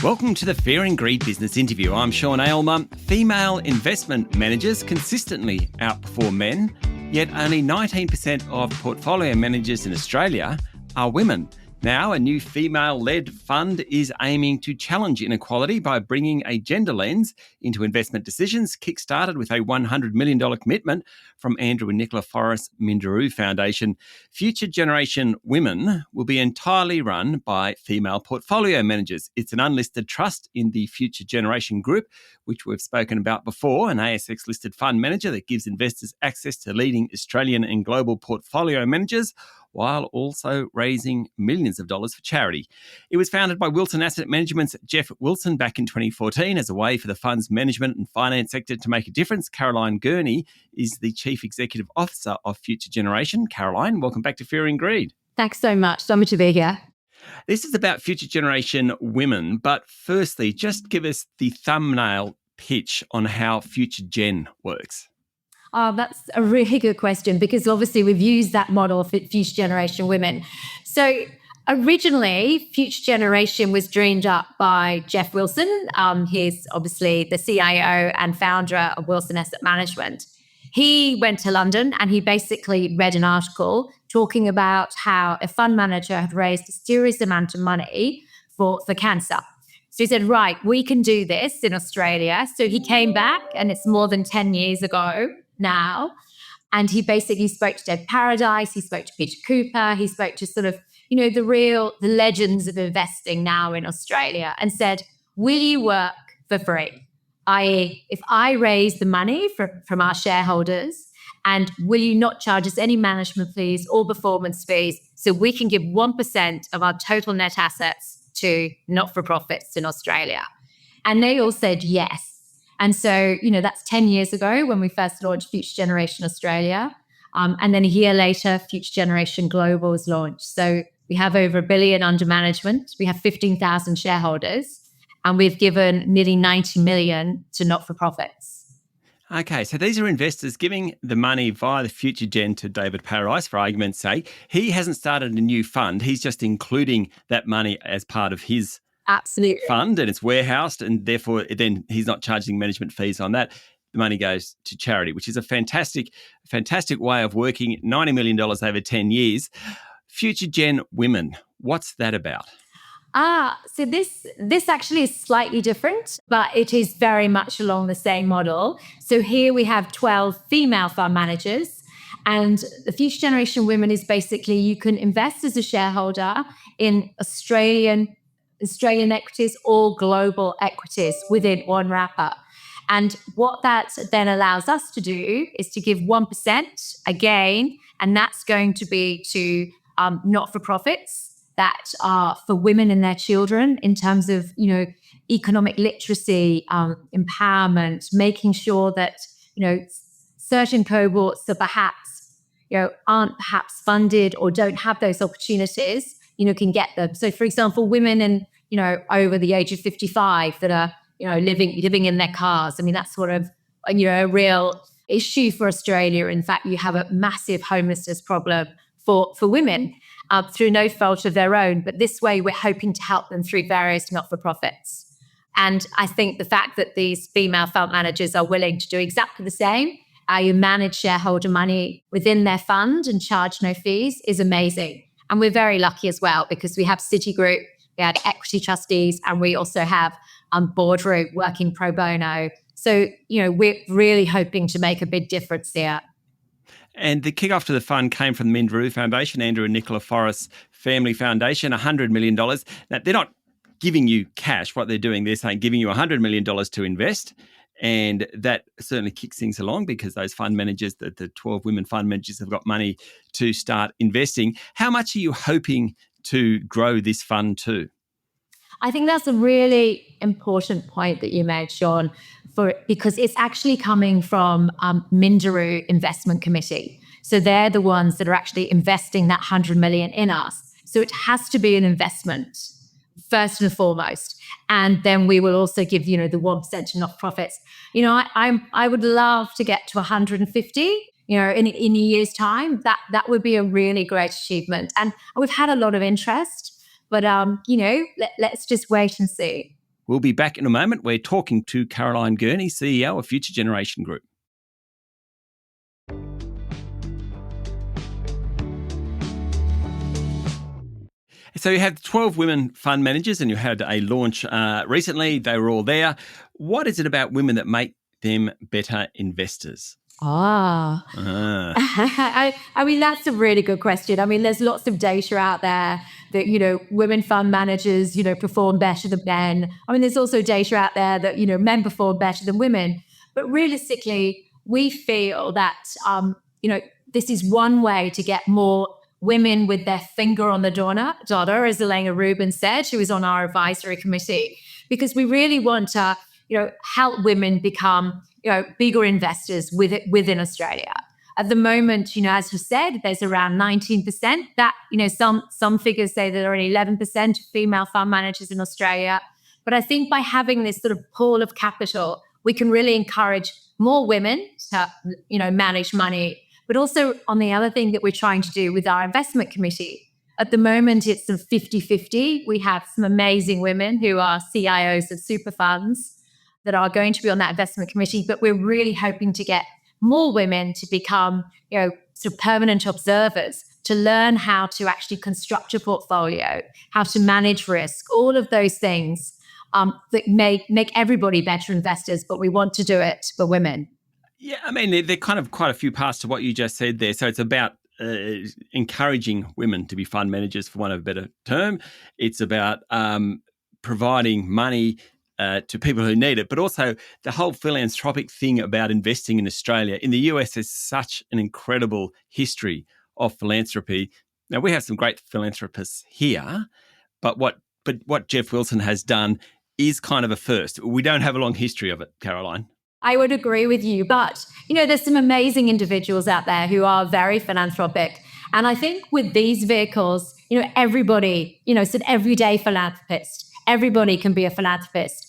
Welcome to the Fear and Greed Business Interview. I'm Sean Aylmer. Female investment managers consistently outperform men, yet only 19% of portfolio managers in Australia are women. Now, a new female-led fund is aiming to challenge inequality by bringing a gender lens into investment decisions, kickstarted with a $100 million commitment from Andrew and Nicola Forrest Minderoo Foundation. Future Generation Women will be entirely run by female portfolio managers. It's an unlisted trust in the Future Generation Group, which we've spoken about before, an ASX-listed fund manager that gives investors access to leading Australian and global portfolio managers, while also raising millions of dollars for charity. It was founded by Wilson Asset Management's Jeff Wilson back in 2014 as a way for the fund's management and finance sector to make a difference. Caroline Gurney is the Chief Executive Officer of Future Generation. Caroline, welcome back to Fear and Greed. Thanks so much. So much to be here. This is about Future Generation Women, but firstly, just give us the thumbnail pitch on how Future Gen works. Oh, that's a really good question, because obviously we've used that model for Future Generation Women. So originally, Future Generation was dreamed up by Jeff Wilson. He's obviously the CIO and founder of Wilson Asset Management. He went to London and he basically read an article talking about how a fund manager had raised a serious amount of money for cancer. So he said, right, we can do this in Australia. So he came back, and it's more than 10 years ago now. And he basically spoke to Deb Paradise, he spoke to Peter Cooper, he spoke to sort of, the legends of investing now in Australia, and said, will you work for free? I.e., if I raise the money from our shareholders, and will you not charge us any management fees or performance fees, so we can give 1% of our total net assets to not-for-profits in Australia? And they all said yes. And so, that's 10 years ago when we first launched Future Generation Australia. And then a year later, Future Generation Global was launched. So we have over $1 billion under management. We have 15,000 shareholders, and we've given nearly 90 million to not-for-profits. Okay, so these are investors giving the money via the Future Gen to David Paradise, for argument's sake. He hasn't started a new fund. He's just including that money as part of his Absolutely fund, and it's warehoused, and therefore then he's not charging management fees on that. The money goes to charity, which is a fantastic way of working. $90 million over 10 years. Future Gen Women, what's that about? So this actually is slightly different, but it is very much along the same model. So here we have 12 female fund managers, and the Future Generation Women is basically you can invest as a shareholder in Australian equities or global equities within one wrapper. And what that then allows us to do is to give 1% again, and that's going to be to not-for-profits that are for women and their children in terms of, economic literacy, empowerment, making sure that, certain cohorts that perhaps, aren't perhaps funded or don't have those opportunities, can get them. So, for example, women and, over the age of 55 that are, living in their cars. I mean, that's sort of, a real issue for Australia. In fact, you have a massive homelessness problem for women through no fault of their own. But this way, we're hoping to help them through various not-for-profits. And I think the fact that these female fund managers are willing to do exactly the same, you manage shareholder money within their fund and charge no fees, is amazing. And we're very lucky as well, because we have Citigroup, we had equity trustees, and we also have Boardroom working pro bono. So, we're really hoping to make a big difference there. And the kick-off to the fund came from the Minderoo Foundation, Andrew and Nicola Forrest Family Foundation, $100 million. Now, they're not giving you cash. What they're doing, they're saying giving you $100 million to invest. And that certainly kicks things along, because those fund managers, the 12 women fund managers, have got money to start investing. How much are you hoping to grow this fund to? I think that's a really important point that you made, Sean, because it's actually coming from Minderoo Investment Committee. So they're the ones that are actually investing that 100 million in us. So it has to be an investment first and foremost. And then we will also give, the 1% to not-for-profits. I would love to get to 150, in a year's time. That would be a really great achievement. And we've had a lot of interest, but, let's just wait and see. We'll be back in a moment. We're talking to Caroline Gurney, CEO of Future Generation Group. So you have 12 women fund managers and you had a launch recently. They were all there. What is it about women that make them better investors? I mean, that's a really good question. I mean, there's lots of data out there that, women fund managers, perform better than men. I mean, there's also data out there that, men perform better than women. But realistically, we feel that, this is one way to get more women with their finger on the daughter, as Elena Rubin said, who is on our advisory committee, because we really want to, help women become, bigger investors within Australia. At the moment, as you said, there's around 19%. That, some figures say that there are only 11% of female fund managers in Australia. But I think by having this sort of pool of capital, we can really encourage more women to, manage money. But also on the other thing that we're trying to do with our investment committee, at the moment, it's sort of 50-50. We have some amazing women who are CIOs of super funds that are going to be on that investment committee, but we're really hoping to get more women to become, sort of permanent observers, to learn how to actually construct a portfolio, how to manage risk, all of those things that make everybody better investors, but we want to do it for women. Yeah, I mean, they're kind of quite a few parts to what you just said there. So it's about encouraging women to be fund managers, for want of a better term. It's about providing money to people who need it, but also the whole philanthropic thing about investing in Australia. In the US, there's such an incredible history of philanthropy. Now, we have some great philanthropists here, but what Jeff Wilson has done is kind of a first. We don't have a long history of it, Caroline. I would agree with you, but, there's some amazing individuals out there who are very philanthropic. And I think with these vehicles, everybody, it's an everyday philanthropist. Everybody can be a philanthropist.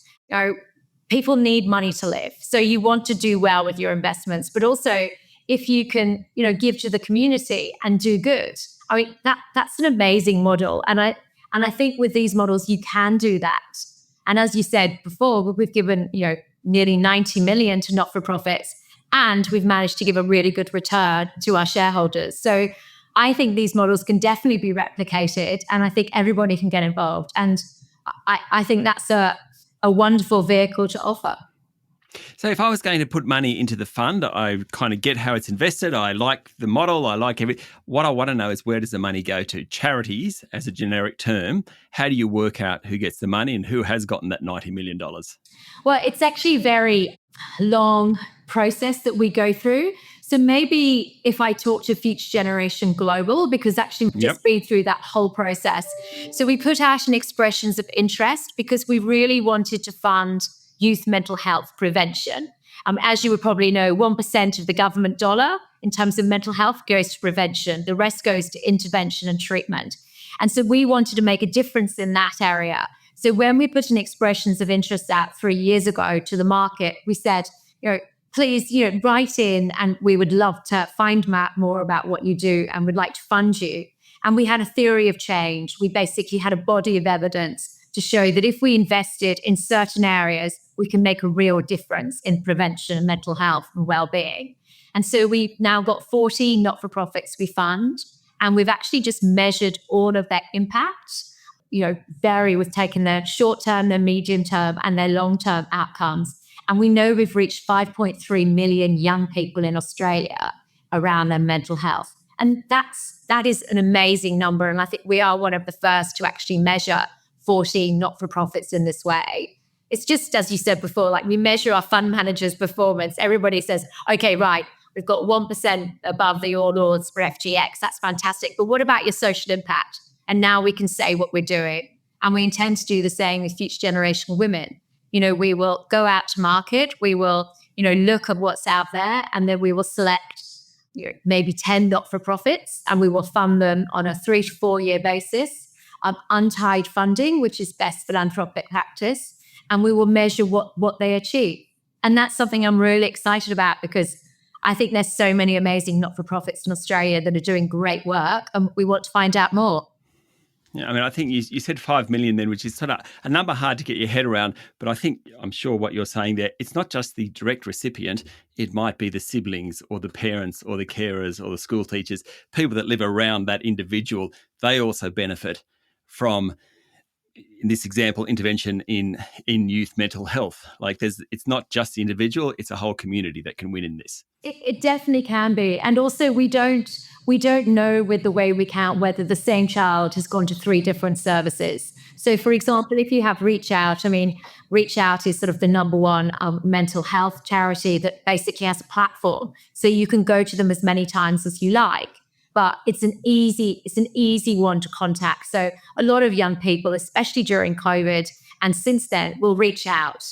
People need money to live. So you want to do well with your investments, but also if you can, give to the community and do good. I mean, that's an amazing model. And I think with these models, you can do that. And as you said before, we've given, nearly 90 million to not-for-profits, and we've managed to give a really good return to our shareholders. So I think these models can definitely be replicated, and I think everybody can get involved. And I think that's a wonderful vehicle to offer. So if I was going to put money into the fund, I kind of get how it's invested. I like the model. I like everything. What I want to know is, where does the money go to? Charities, as a generic term. How do you work out who gets the money and who has gotten that $90 million? Well, it's actually a very long process that we go through. So maybe if I talk to Future Generation Global, because actually we've just been through that whole process. So we put out an expressions of interest because we really wanted to fund youth mental health prevention. As you would probably know, 1% of the government dollar in terms of mental health goes to prevention. The rest goes to intervention and treatment. And so we wanted to make a difference in that area. So when we put an expressions of interest out 3 years ago to the market, we said, please, write in, and we would love to find out more about what you do and would like to fund you. And we had a theory of change. We basically had a body of evidence to show that if we invested in certain areas, we can make a real difference in prevention and mental health and well-being. And so we've now got 40 not-for-profits we fund, and we've actually just measured all of their impact. We've taken their short-term, their medium-term, and their long-term outcomes. And we know we've reached 5.3 million young people in Australia around their mental health. And that is an amazing number. And I think we are one of the first to actually measure 40 not-for-profits in this way. It's just, as you said before, like we measure our fund managers' performance. Everybody says, okay, right, we've got 1% above the All Ords for FGX. That's fantastic. But what about your social impact? And now we can say what we're doing. And we intend to do the same with Future Generation Women. We will go out to market. We will, look at what's out there, and then we will select maybe 10 not-for-profits, and we will fund them on a 3 to 4 year basis. Untied funding, which is best philanthropic practice, and we will measure what they achieve. And that's something I'm really excited about, because I think there's so many amazing not-for-profits in Australia that are doing great work, and we want to find out more. Yeah, I mean, I think you said 5 million then, which is sort of a number hard to get your head around. But I'm sure what you're saying there, it's not just the direct recipient. It might be the siblings or the parents or the carers or the school teachers, people that live around that individual. They also benefit from, in this example, intervention in youth mental health. It's not just the individual, it's a whole community that can win in this. It definitely can be. And also we don't know with the way we count whether the same child has gone to 3 different services. So for example, if you have Reach Out, Reach Out is sort of the number one mental health charity that basically has a platform. So you can go to them as many times as you like. But it's an easy one to contact. So a lot of young people, especially during COVID and since then, will reach out.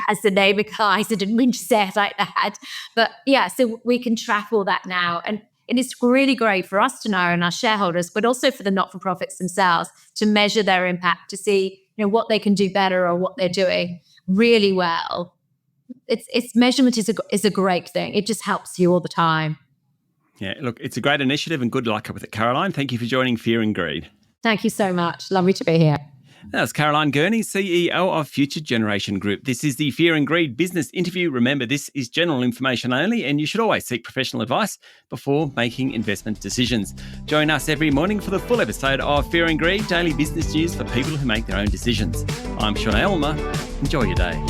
As the name implies, I didn't mean to say it like that. But yeah, so we can track all that now. And it's really great for us to know and our shareholders, but also for the not-for-profits themselves to measure their impact, to see what they can do better or what they're doing really well. It's measurement is a great thing. It just helps you all the time. Yeah, look, it's a great initiative and good luck with it, Caroline. Thank you for joining Fear and Greed. Thank you so much. Lovely to be here. That's Caroline Gurney, CEO of Future Generation Group. This is the Fear and Greed business interview. Remember, this is general information only, and you should always seek professional advice before making investment decisions. Join us every morning for the full episode of Fear and Greed, daily business news for people who make their own decisions. I'm Sean Aylmer. Enjoy your day.